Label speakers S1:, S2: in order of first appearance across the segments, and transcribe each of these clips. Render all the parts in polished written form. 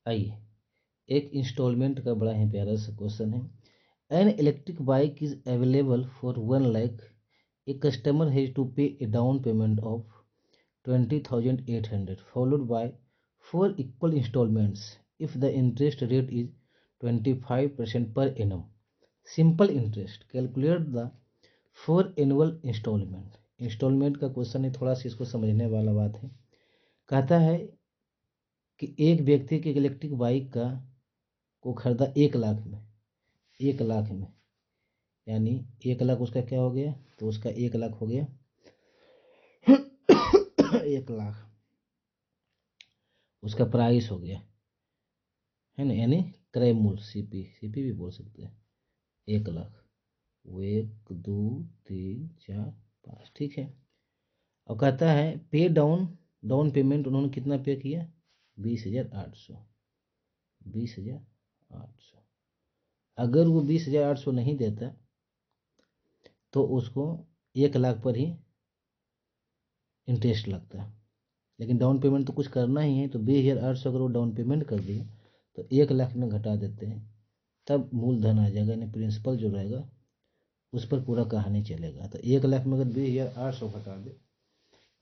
S1: आइए, एक इंस्टॉलमेंट का बड़ा ही प्यारा सा क्वेश्चन है। An electric bike is available for 1 lakh. A customer has to pay a down payment of 20,800 followed by 4 equal installments if the interest rate is 25% per annum. Simple interest. Calculate the 4 annual installment. Instalment का question है, थोड़ा सा इसको समझने वाला बात है। कहता है कि एक व्यक्ति की इलेक्ट्रिक बाइक को खरीदा 1 लाख में, 1 लाख में, यानी 1 लाख उसका क्या हो गया, तो उसका 1 लाख हो गया 1 लाख उसका प्राइस हो गया, है ना, यानी क्रय मूल्य, सीपी भी बोल सकते हैं। 1 लाख, वो 1 2 3 4 5, ठीक है। और कहता है पे डाउन पेमेंट उन्होंने कितना पे किया, 20,800, 20,800। अगर वो 20,800 नहीं देता तो उसको 1 लाख पर ही इंटरेस्ट लगता है, लेकिन डाउन पेमेंट तो कुछ करना ही है, तो 20,800 अगर वो डाउन पेमेंट कर दिए तो 1 लाख में घटा देते हैं, तब मूलधन आ जाएगा, यानी प्रिंसिपल जो रहेगा उस पर पूरा कहानी चलेगा। तो 1 लाख में अगर 20,800 घटा दे,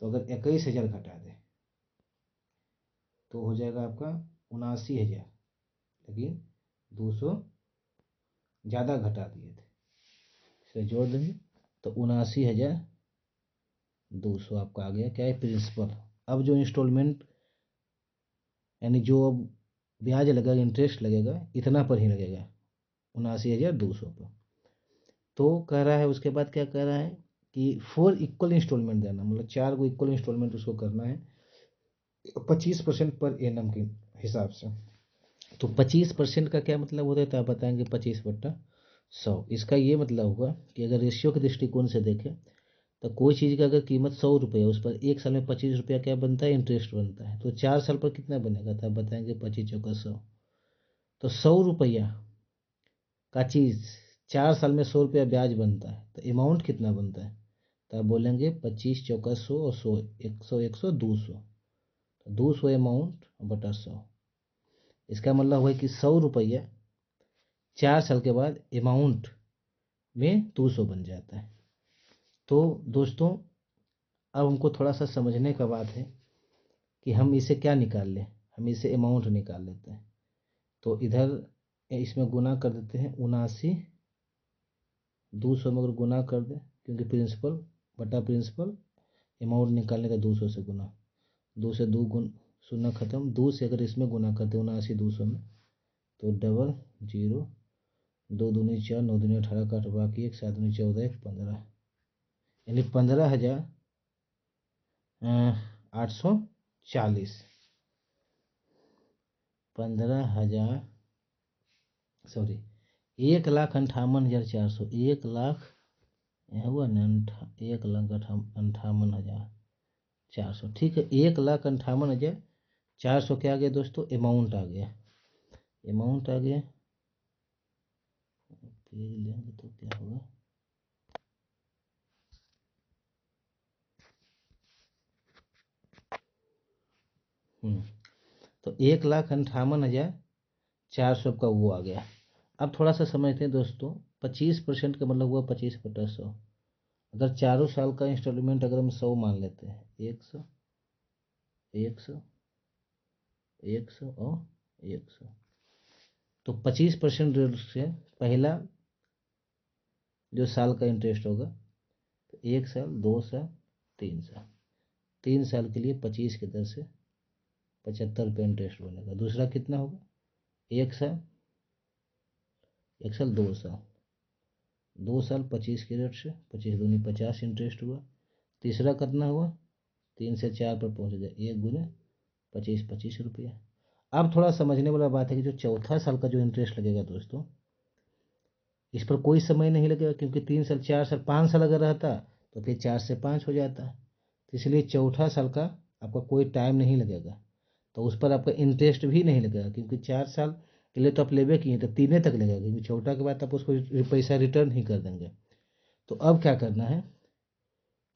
S1: तो अगर 21,000 घटा दे तो हो जाएगा आपका 79,000, लेकिन 200 ज़्यादा घटा दिए थे, इसे जोड़ देंगे तो 79,200 आपका आ गया, क्या है, प्रिंसिपल। अब जो इंस्टॉलमेंट यानी जो अब ब्याज लगेगा, इंटरेस्ट लगेगा, इतना पर ही लगेगा, 79,200 पर। तो कह रहा है उसके बाद क्या कह रहा है कि 4 इक्वल इंस्टॉलमेंट देना, मतलब 4 को इक्वल इंस्टॉलमेंट उसको करना है 25% पर एनम के हिसाब से। तो 25% का क्या मतलब होता है, तो आप बताएंगे 25/100। इसका ये मतलब होगा कि अगर रेशियो के दृष्टिकोण से देखें तो कोई चीज़ का अगर कीमत 100 रुपये है, उस पर 1 साल में 25 रुपया क्या बनता है, इंटरेस्ट बनता है। तो 4 साल पर कितना बनेगा, तो आप बताएंगे 25 चौका 100। तो 100 रुपया का चीज़ 4 साल में 100 रुपया ब्याज बनता है, तो अमाउंट कितना बनता है, तो आप बोलेंगे 25 चौका 100 और 100 100 100 200, तो 200 अमाउंट बटा 100। इसका मतलब हुआ कि 100 रुपया 4 साल के बाद अमाउंट में 200 बन जाता है। तो दोस्तों अब हमको थोड़ा सा समझने का बात है कि हम इसे क्या निकाल लें, हम इसे अमाउंट निकाल लेते हैं। तो इधर इसमें गुना कर देते हैं, 79,200 में अगर गुना कर दें, क्योंकि प्रिंसिपल बटा प्रिंसिपल, अमाउंट निकालने का 200 से गुना, 2 से 2 गुण, शून्य खत्म, 2 से अगर इसमें गुना करते 79,200 में, तो डबल 0, 2 दूनी 4, 9 दूनी 18, काट बाकी 1, 7 दूनी 14, 1 15, यानी 15,840, 15,000 सॉरी 1,58,400, 1,00,000 यहाँ हुआ ना, 1,58,400, ठीक है। 1,58,400 क्या आ गया दोस्तों, अमाउंट आ गया, अमाउंट आ गया। पेज लेंगे तो क्या होगा, तो 1,58,400 का वो आ गया। अब थोड़ा सा समझते हैं दोस्तों, 25% का मतलब हुआ 25/100। अगर चारों साल का इंस्टॉलमेंट अगर हम 100 मान लेते हैं, 100 100 100 और 100, तो 25% रेट से पहला जो साल का इंटरेस्ट होगा, तो 1 साल 2 साल 3 साल, 3 साल के लिए 25 की दर से 75 रुपये इंटरेस्ट बनेगा। दूसरा कितना होगा, 1 साल 2 साल, 2 साल 25 के रेट से 25 दूनी 50 इंटरेस्ट हुआ। तीसरा कितना हुआ, 3 से 4 पर पहुंच गया, 1 गुने 25, 25 रुपया। अब थोड़ा समझने वाला बात है कि जो चौथा साल का जो इंटरेस्ट लगेगा दोस्तों, इस पर कोई समय नहीं लगेगा, क्योंकि 3 साल 4 साल 5 साल अगर रहता तो फिर 4 से 5 हो जाता। तो इसलिए चौथा साल का आपका कोई टाइम नहीं लगेगा, तो उस पर आपका इंटरेस्ट भी नहीं लगेगा, क्योंकि 4 साल के लिए तो आप लेवे किए, तो 3 तक लगेगा, क्योंकि चौथा के बाद आप उसको पैसा रिटर्न ही कर देंगे। तो अब क्या करना है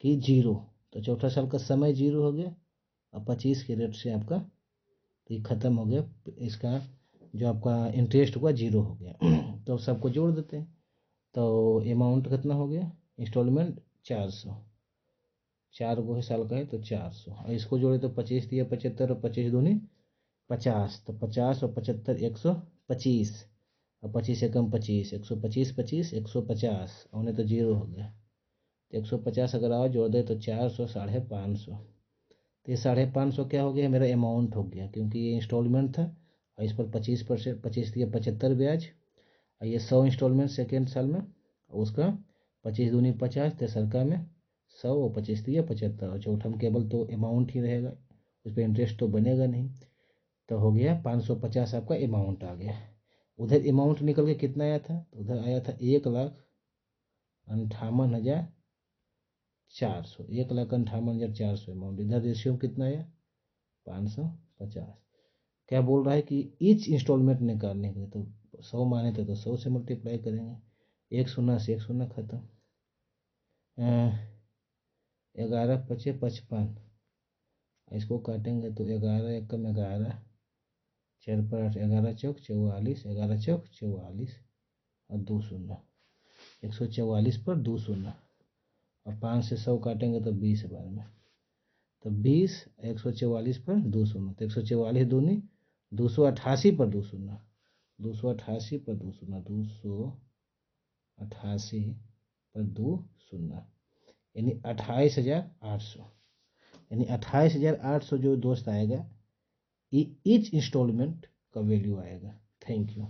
S1: कि 0, तो चौथा साल का समय 0 हो गया, और 25 के रेट से आपका तो ये ख़त्म हो गया, इसका जो आपका इंटरेस्ट हुआ 0 हो गया। तो अब सबको जोड़ देते हैं। तो अमाउंट कितना हो गया, इंस्टॉलमेंट 400, 4 गो साल का है तो 400, और इसको जोड़े तो 25 दिया 75 और 25 दूनी 50, तो 50 और 75 125, और 25 एकम 25, 125 25 150, और तो 0 हो गया। तो 150 अगर आओ जोड़ दे तो 400 550, तो ये 550 क्या हो गया, मेरा अमाउंट हो गया, क्योंकि ये इंस्टॉलमेंट था और इस पर 25%, 25 दिया 75 ब्याज, और ये 100 इंस्टॉलमेंट सेकेंड साल में, और उसका 25 दूनी 50, तेसर का में 100 और 25 दिया 75, और चौथा में केवल तो अमाउंट ही रहेगा, उस पर इंटरेस्ट तो बनेगा नहीं। तो हो गया 550 आपका अमाउंट आ गया। उधर अमाउंट निकल के कितना आया था, तो उधर आया था 1,58,400, 1,58,400 अमाउंट। इधर रेशियो कितना आया 550। क्या बोल रहा है कि ईच इंस्टॉलमेंट निकालने के लिए, तो 100 माने थे तो 100 से मल्टीप्लाई करेंगे, एक शून्य से एक शून्य खत्म। 11 पचे 55, इसको काटेंगे तो 11 एकम 11, 4 पर 8, 11 चौक 44, 11 चौक 44 और 2 शून्य, 144 पर 2 शून्य, और 5 से 100 काटेंगे तो 20 बार में, तो 20, 144 पर 2 शून्य, तो 144 दूनी 288 पर 2 शून्य, 288 पर 2 शून्य, 288 पर 2 शून्य, यानी 28,800, यानी 28,800 जो दोस्त आएगा, ईच इंस्टॉलमेंट का वैल्यू आएगा। Thank you.